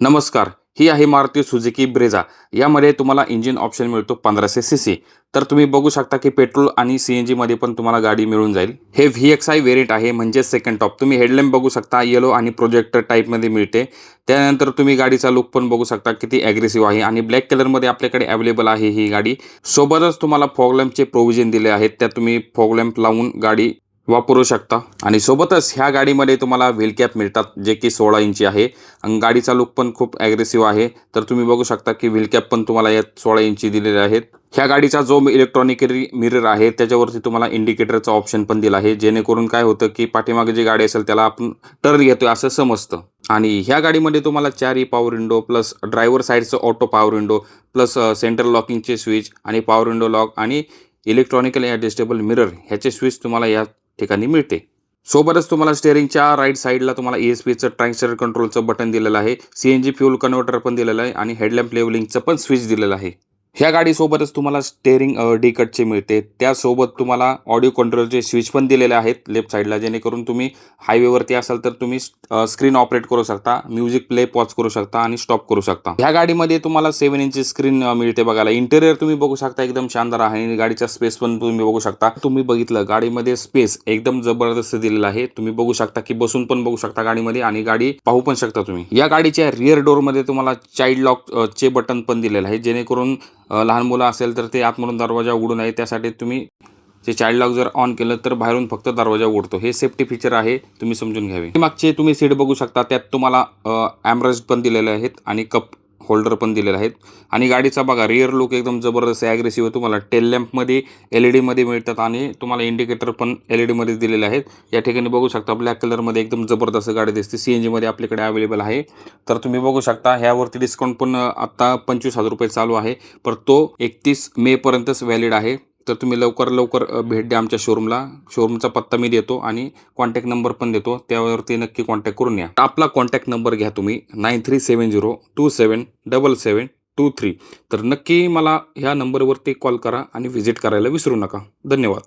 नमस्कार. ही आहे Maruti Suzuki Brezza. यामध्ये तुम्हाला इंजिन ऑप्शन मिळतो 1500 सीसी. तर तुम्ही बघू शकता की पेट्रोल आणि सीएनजीमध्ये पण तुम्हाला गाडी मिळून जाईल. हे व्हीएक्सआय व्हेरियंट आहे म्हणजे सेकंड टॉप. तुम्ही हेडलॅम्प बघू शकता येलो आणि प्रोजेक्टर टाईपमध्ये मिळते. त्यानंतर तुम्ही गाडीचा लुक पण बघू शकता किती ॲग्रेसिव्ह आहे आणि ब्लॅक कलरमध्ये आपल्याकडे अवेलेबल आहे ही गाडी. सोबतच तुम्हाला फॉग लॅम्पचे प्रोव्हिजन दिले आहेत. त्यात तुम्ही फॉग लॅम्प लावून गाडी वापरू शकता आणि सोबतच ह्या गाडीमध्ये तुम्हाला व्हील कॅप मिळतात जे की 16 इंची आहे आणि गाडीचा लुक पण खूप ॲग्रेसिव्ह आहे. तर तुम्ही बघू शकता की व्हील कॅप पण तुम्हाला यात 16 इंची दिलेले आहेत. ह्या गाडीचा जो इलेक्ट्रॉनिकली मिरर आहे त्याच्यावरती तुम्हाला इंडिकेटरचा ऑप्शन पण दिला आहे, जेणेकरून काय होतं की पाठीमागे जी गाडी असेल त्याला आपण टर्न घेतोय असं समजतं. आणि ह्या गाडीमध्ये तुम्हाला 4 पॉवर विंडो प्लस ड्रायव्हर साईडचं auto power window plus central लॉकिंगचे स्विच आणि पॉवर विंडो लॉक आणि इलेक्ट्रॉनिकली ॲडजस्टेबल मिरर ह्याचे स्विच तुम्हाला या ठिकाणी मिळते. सोबतच तुम्हाला स्टेअरिंगच्या राईट साईडला तुम्हाला ESPचं ट्रॅक्शन कंट्रोलचं बटन दिलेलं आहे, CNG फ्यूल कन्व्हर्टर पण दिलेलं आहे आणि हेडलॅम्प लेवलिंगचं पण स्विच दिलेलं आहे. ह्या गाडीसोबतच तुम्हाला स्टेअरिंग डी-कटचे मिळते. त्यासोबत तुम्हाला ऑडिओ कंट्रोलचे स्विच पण दिलेले आहेत लेफ्ट साईडला, जेणेकरून तुम्ही हायवेवरती असाल तर तुम्ही स्क्रीन ऑपरेट करू शकता, म्युझिक प्ले पॉज करू शकता आणि स्टॉप करू शकता. ह्या गाडीमध्ये तुम्हाला 7 इंची स्क्रीन मिळते बघायला. इंटेरियर तुम्ही बघू शकता एकदम शानदार आहे आणि गाडीचा स्पेस पण तुम्ही बघू शकता. तुम्ही बघितलं गाडीमध्ये स्पेस एकदम जबरदस्त दिलेला आहे. तुम्ही बघू शकता की बसून पण बघू शकता गाडीमध्ये आणि गाडी पाहू पण शकता तुम्ही. या गाडीच्या रिअर डोअरमध्ये तुम्हाला चाइल्ड लॉक चे बटन पण दिलेलं आहे, जेणेकरून लहान मुलं असेल तर ते आतमधून दरवाजा उघडू नये त्यासाठी तुम्ही ते चाइल्ड लॉक जर ऑन केलं तर बाहेरून फक्त दरवाजा उघडतो. हे सेफ्टी फीचर आहे, तुम्ही समजून घ्यावे. मागचे तुम्ही सीट बघू शकता, त्यात तुम्हाला ॲम्ब्रेस्ट पण दिलेले आहेत आणि कप होल्डर पण दिलेले आहेत. आणि गाडीचा बघा रिअर लुक एकदम जबरदस्त ॲग्रेसिव्ह. तुम्हाला टेल लॅम्पमध्ये LED मध्ये मिळतात आणि तुम्हाला इंडिकेटर पण LED मध्ये दिलेले आहेत. या ठिकाणी बघू शकता ब्लॅक कलरमध्ये एकदम जबरदस्त गाडी दिसते. CNG मध्ये आपल्याकडे अवेलेबल आहे. तर तुम्ही बघू शकता ह्यावरती डिस्काउंट पण आत्ता 25,000 रुपये चालू आहे, पण तो 31 मे पर्यंतच व्हॅलिड आहे. तर तुम्ही लवकर भेट द्या आमच्या शोरूमला. शोरूमचा पत्ता मी देतो आणि कॉन्टॅक्ट नंबर पण देतो, त्यावरती नक्की कॉन्टॅक्ट करून या. आपला कॉन्टॅक्ट नंबर घ्या तुम्ही 9370277723. तर नक्की मला ह्या नंबरवरती कॉल करा आणि व्हिजिट करायला विसरू नका. धन्यवाद.